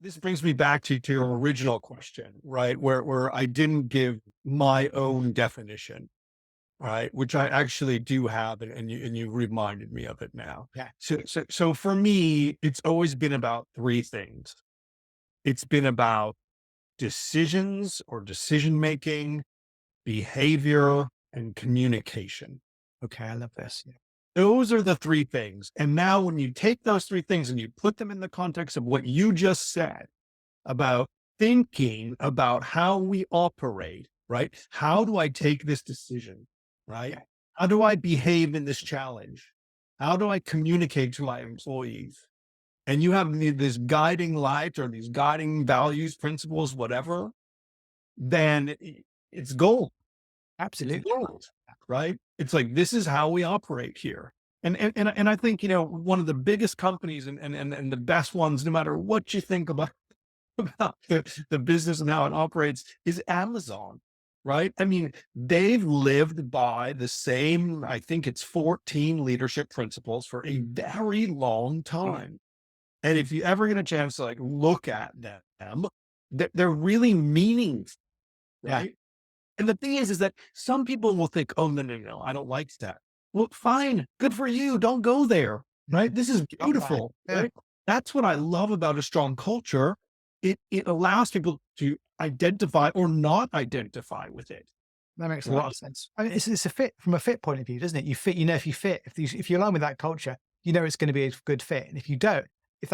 this brings me back to your original question, right? Where I didn't give my own definition, right? Which I actually do have, and you reminded me of it now. Yeah. So for me, it's always been about three things. It's been about decisions or decision making, behavior, and communication. Okay. I love this. Yeah. Those are the three things. And now when you take those three things and you put them in the context of what you just said about thinking about how we operate, right? How do I take this decision, right? Yeah. How do I behave in this challenge? How do I communicate to my employees? And you have this guiding light or these guiding values, principles, whatever, then it's gold. It's Absolutely. gold, right? It's like, this is how we operate here. And I think, one of the biggest companies and the best ones, no matter what you think about the business and how it operates, is Amazon, right? I mean, they've lived by the same, I think it's 14 leadership principles for a very long time. And if you ever get a chance to like look at them, they're really meaningful, Yeah. right? And the thing is that some people will think, oh, no, no, no, I don't like that. Well, fine. Good for you. Don't go there. Right. This is Not right. beautiful. Yeah. Right. That's what I love about a strong culture. It allows people to identify or not identify with it. That makes a lot Right. of sense. I mean, it's a fit from a fit point of view, doesn't it? You fit, if you fit, if you align with that culture, it's going to be a good fit. And if you don't, if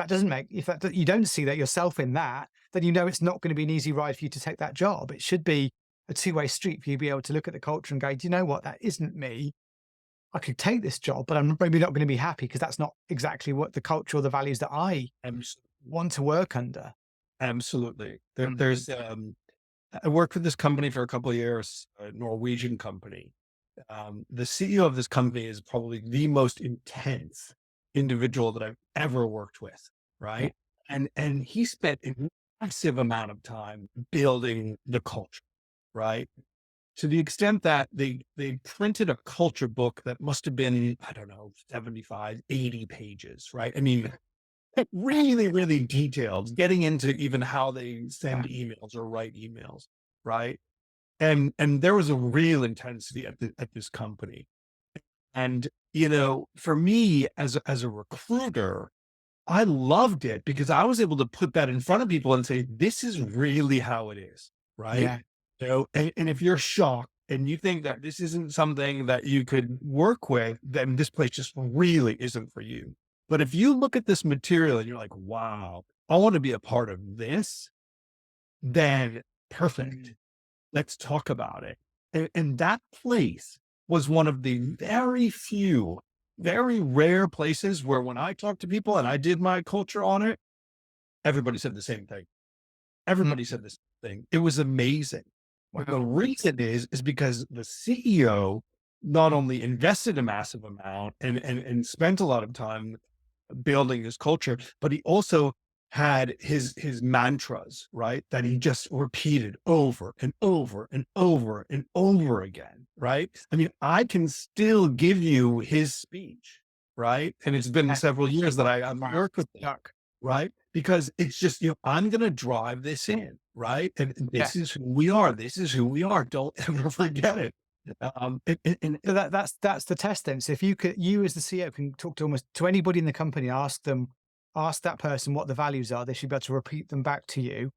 you don't see that yourself in that, then it's not going to be an easy ride for you to take that job. It should be a two-way street for you to be able to look at the culture and go, do you know what? That isn't me. I could take this job, but I'm maybe not going to be happy because that's not exactly what the culture or the values that I Abs- want to work under. Absolutely. There, Mm. there's, I worked with this company for a couple of years, a Norwegian company. The CEO of this company is probably the most intense individual that I've ever worked with, right? And he spent a massive amount of time building the culture, right? To the extent that they printed a culture book that must have been, I don't know, 75, 80 pages, right? I mean, really, really detailed, getting into even how they send Yeah. emails or write emails, right? And there was a real intensity at this company. And, for me as a recruiter, I loved it because I was able to put that in front of people and say, this is really how it is, right? Yeah. And if you're shocked and you think that this isn't something that you could work with, then this place just really isn't for you. But if you look at this material and you're like, wow, I want to be a part of this, then perfect. Let's talk about it. And that place was one of the very few, very rare places where when I talked to people and I did my culture on it, everybody said the same thing. Mm. Everybody said the same thing. It was amazing. And the Wow. reason is because the CEO not only invested a massive amount and spent a lot of time building his culture, but he also had his mantras, right? That he just repeated over and over and over and over again, right? I mean, I can still give you his speech, right? And it's been Yeah. several years that I've Wow. worked with him, Stuck. right? Because it's just, I'm going to drive this in, right? And Yeah. this is who we are. This is who we are. Don't ever forget it. And So that's the test then. So if you as the CEO can talk to almost to anybody in the company, ask that person what the values are, they should be able to repeat them back to you.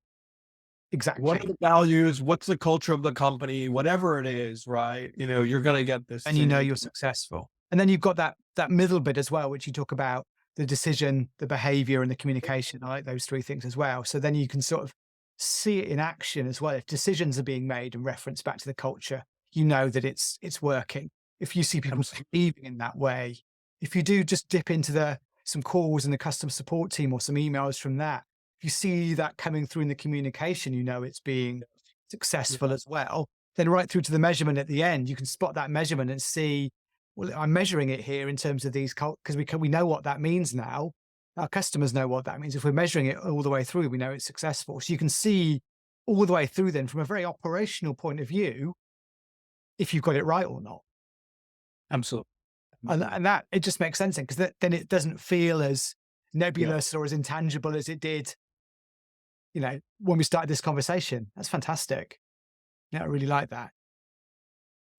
what Exactly. are the values? What's the culture of the company? Whatever it is, right? You're going to get this And thing. you're successful. And then you've got that middle bit as well, which you talk about the decision, the behavior, and the communication. I like those three things as well. So then you can sort of see it in action as well. If decisions are being made and referenced back to the culture, you know that it's working. If you see people Abs- behaving in that way, if you do just dip into some calls in the customer support team or some emails from that, if you see that coming through in the communication, it's being successful Yeah, as well. Then right through to the measurement at the end, you can spot that measurement and see, well, I'm measuring it here in terms of these because we know what that means now. Our customers know what that means. If we're measuring it all the way through, we know it's successful. So you can see all the way through then from a very operational point of view, if you've got it right or not. absolutely. And that it just makes sense then because then it doesn't feel as Yeah. nebulous or as intangible as it did when we started this conversation. That's fantastic. Yeah, I really like that.